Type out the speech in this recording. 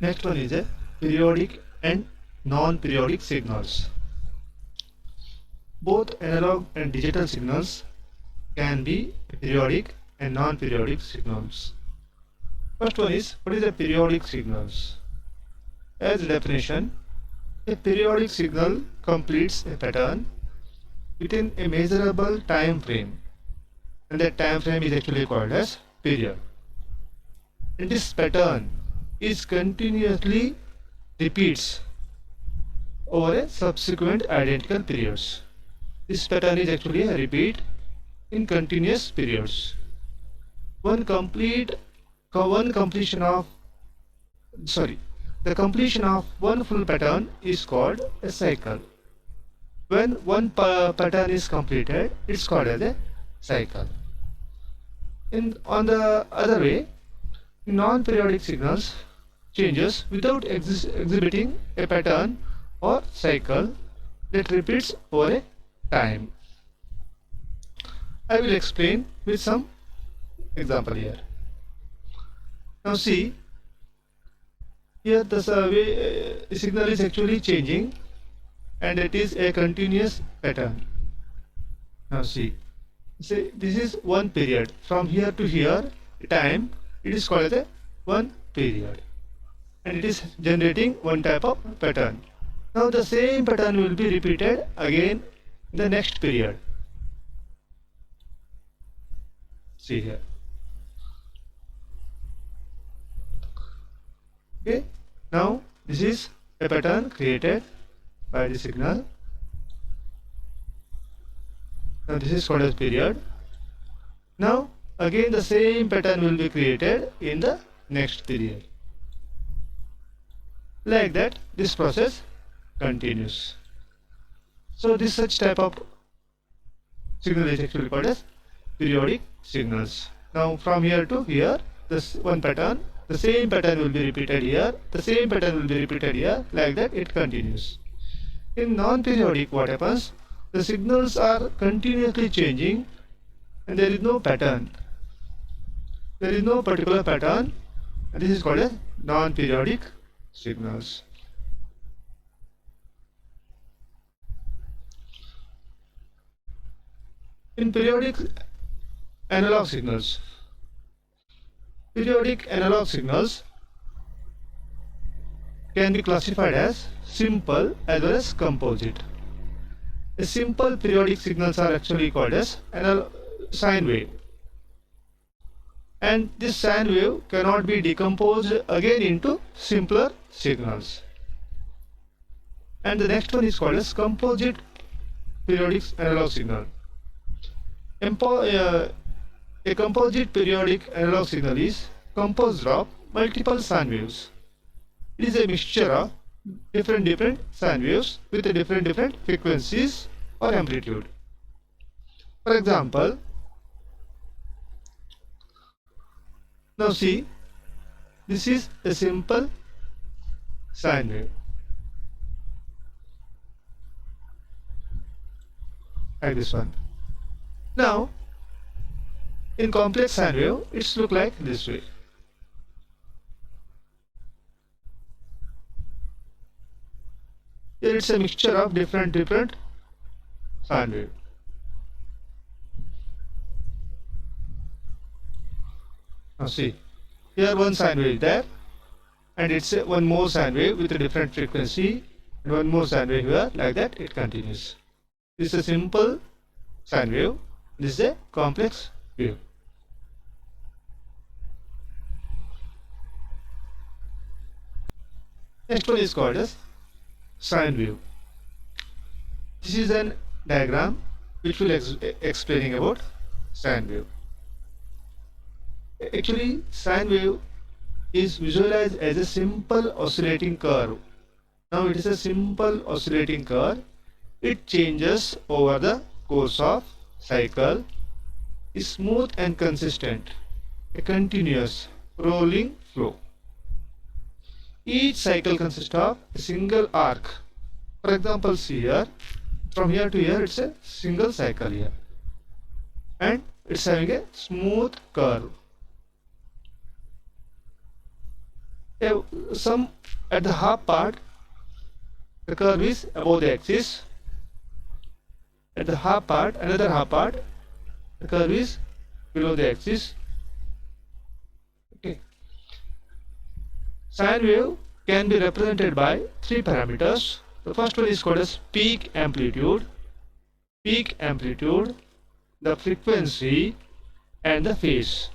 Next one is a periodic and non-periodic signals. Both analog and digital signals can be periodic and non-periodic signals. First one is, what is a periodic signals? As a definition, a periodic signal completes a pattern within a measurable time frame, and that time frame is actually called as period. And this pattern is continuously repeats over a subsequent identical periods. This pattern is actually a repeat in continuous periods. One completion of the completion of one full pattern is called a cycle. When one pattern is completed, it's called as a cycle. On the other way, non-periodic signals changes without exhibiting a pattern or cycle that repeats over a time. I will explain with some example here. Now see, here the signal is actually changing and it is a continuous pattern. Now see, this is one period. From here to here, time, it is called as a one period. And it is generating one type of pattern. Now the same pattern will be repeated again in the next period. See here. Okay. Now this is a pattern created by the signal. Now this is called as period. Now again the same pattern will be created in the next period. Like that, this process continues. So this such type of signal is actually called as periodic signals. Now from here to here, this one pattern, the same pattern will be repeated here, the same pattern will be repeated here, like that it continues. In non-periodic, what happens? The signals are continuously changing and there is no pattern. There is no particular pattern, and this is called as non-periodic signals. In periodic analog signals can be classified as simple as well as composite. A simple periodic signals are actually called as sine wave, and this sine wave cannot be decomposed again into simpler signals. And the next one is called as composite periodic analog signal. A composite periodic analog signal is composed of multiple sine waves. It is a mixture of different sine waves with different frequencies or amplitude. For example, now see, this is a simple sine wave, like this one. Now, in complex sine wave, it's look like this way. Here it's a mixture of different sine wave. Now see, here one sine wave is there, and it's one more sine wave with a different frequency, and one more sine wave here, like that it continues. This is a simple sine wave, this is a complex wave. Next one is called as sine wave. This is an diagram which will explaining about sine wave. Actually, sine wave is visualized as a simple oscillating curve. Now it is a simple oscillating curve. It changes over the course of cycle, is smooth and consistent, a continuous rolling flow. Each cycle consists of a single arc. For example, see here, from here to here it's a single cycle here, and it's having a smooth curve. A some at the half part the curve is above the axis. At the half part, another half part, the curve is below the axis. Okay. Sine wave can be represented by three parameters. The first one is called as peak amplitude, the frequency, and the phase.